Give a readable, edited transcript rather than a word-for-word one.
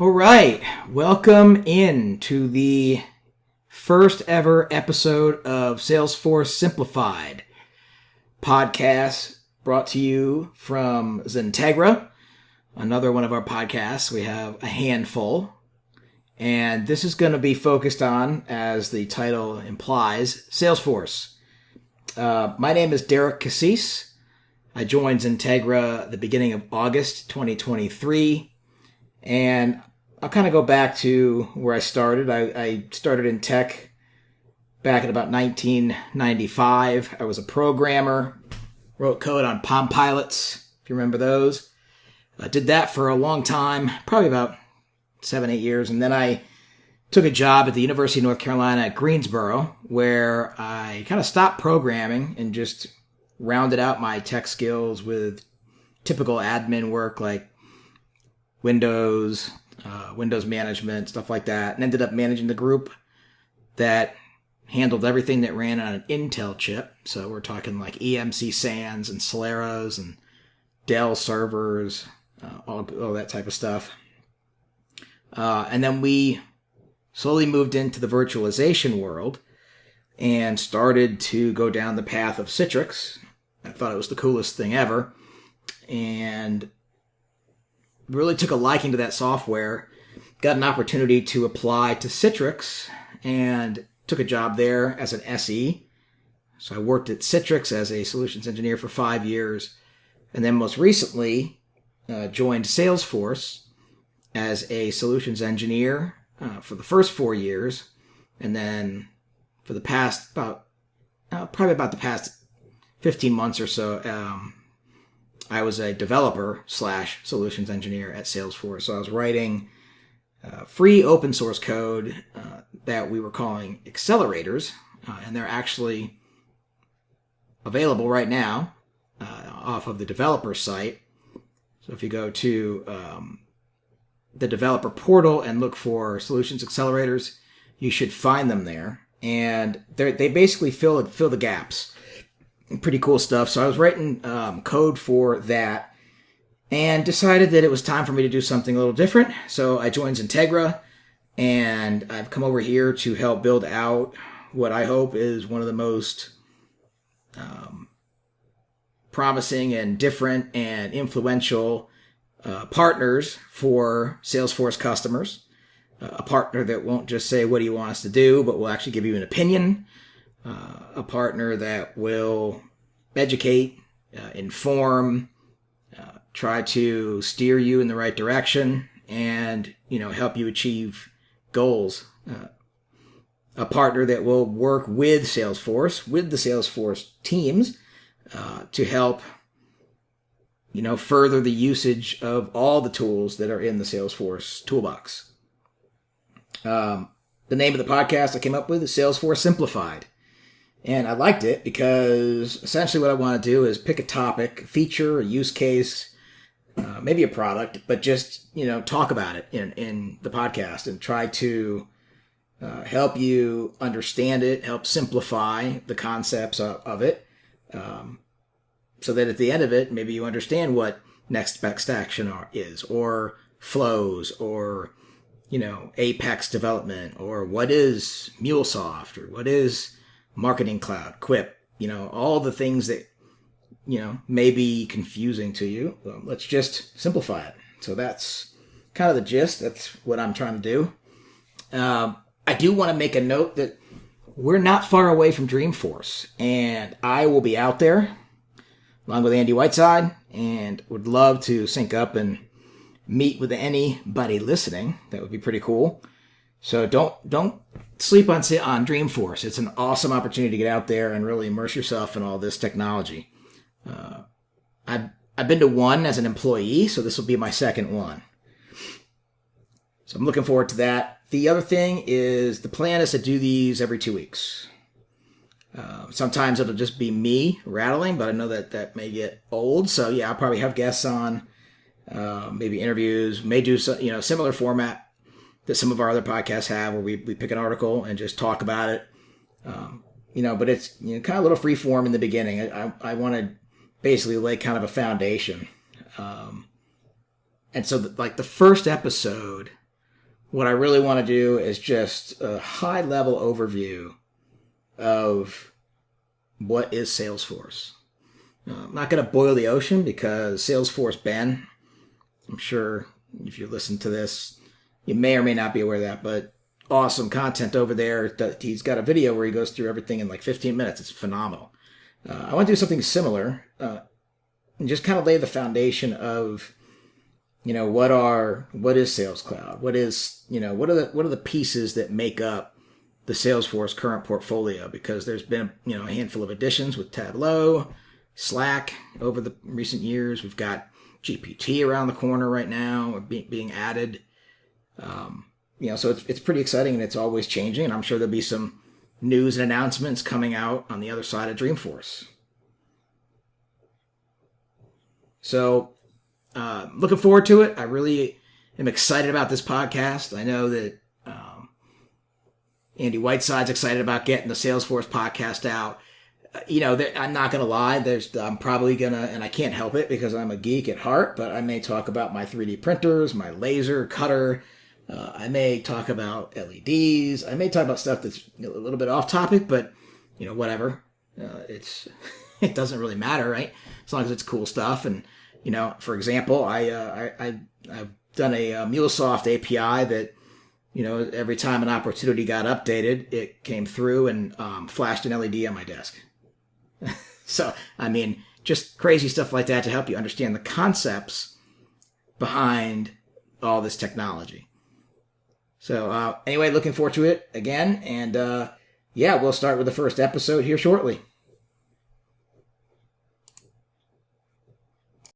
All right, welcome in to the first ever episode of Salesforce Simplified podcast, brought to you from XenTegra, another one of our podcasts. We have a handful, and this is going to be focused on, as the title implies, Salesforce. My name is Derek Cassese. I joined XenTegra at the beginning of August 2023, and I'll kind of go back to where I started. I started in tech back in about 1995. I was a programmer, wrote code on Palm Pilots, if you remember those. I did that for a long time, probably about 7-8 years. And then I took a job at the University of North Carolina at Greensboro, where I kind of stopped programming and just rounded out my tech skills with typical admin work like Windows management, stuff like that, and ended up managing the group that handled everything that ran on an Intel chip. So we're talking like EMC SANs and Celeros and Dell servers, all that type of stuff. And then we slowly moved into the virtualization world and started to go down the path of Citrix. I thought it was the coolest thing ever, and really took a liking to that software, got an opportunity to apply to Citrix, and took a job there as an SE. So I worked at Citrix as a solutions engineer for 5 years, and then most recently joined Salesforce as a solutions engineer for the first 4 years, and then for the past probably about the past 15 months or so, I was a developer / solutions engineer at Salesforce. So I was writing free open source code that we were calling accelerators, and they're actually available right now off of the developer site. So if you go to the developer portal and look for solutions accelerators, you should find them there. And they basically fill the gaps. Pretty cool stuff. So I was writing code for that and decided that it was time for me to do something a little different. So I joined XenTegra, and I've come over here to help build out what I hope is one of the most promising and different and influential partners for Salesforce customers. A partner that won't just say, what do you want us to do, but will actually give you an opinion. A partner that will educate, inform, try to steer you in the right direction, and help you achieve goals. A partner that will work with Salesforce, with the Salesforce teams, to help further the usage of all the tools that are in the Salesforce toolbox. The name of the podcast I came up with is Salesforce Simplified. And I liked it because essentially what I want to do is pick a topic, feature, a use case, maybe a product, but just, talk about it in the podcast and try to help you understand it, help simplify the concepts of it, so that at the end of it, maybe you understand what next best action is, or flows, or, Apex development, or what is MuleSoft, or what is Marketing Cloud, Quip, all the things that, may be confusing to you. Well, let's just simplify it. So that's kind of the gist. That's what I'm trying to do. I do want to make a note that we're not far away from Dreamforce, and I will be out there along with Andy Whiteside, and would love to sync up and meet with anybody listening. That would be pretty cool. So don't sleep on Dreamforce. It's an awesome opportunity to get out there and really immerse yourself in all this technology. I've been to one as an employee, so this will be my second one. So I'm looking forward to that. The other thing is the plan is to do these every 2 weeks. Sometimes it'll just be me rattling, but I know that may get old. So yeah, I'll probably have guests on, maybe interviews, may do similar format that some of our other podcasts have, where we pick an article and just talk about it. But it's kind of a little free form in the beginning. I want to basically lay kind of a foundation. And so the first episode what I really want to do is just a high-level overview of what is Salesforce. I'm not going to boil the ocean because Salesforce Ben, I'm sure if you listen to this, you may or may not be aware of that, but awesome content over there. He's got a video where he goes through everything in like 15 minutes. It's phenomenal. I want to do something similar and just kind of lay the foundation of, what is Sales Cloud? What is, what are the pieces that make up the Salesforce current portfolio? Because there's been, a handful of additions with Tableau, Slack over the recent years. We've got GPT around the corner right now, being added. So it's pretty exciting and it's always changing. And I'm sure there'll be some news and announcements coming out on the other side of Dreamforce. So, looking forward to it. I really am excited about this podcast. I know that Andy Whiteside's excited about getting the Salesforce podcast out. I'm not going to lie. I'm probably going to, and I can't help it because I'm a geek at heart, but I may talk about my 3D printers, my laser cutter. I may talk about LEDs. I may talk about stuff that's a little bit off topic, but whatever. It doesn't really matter, right? As long as it's cool stuff. And for example, I've done a MuleSoft API that every time an opportunity got updated, it came through and flashed an LED on my desk. So just crazy stuff like that to help you understand the concepts behind all this technology. So anyway, looking forward to it again. And we'll start with the first episode here shortly.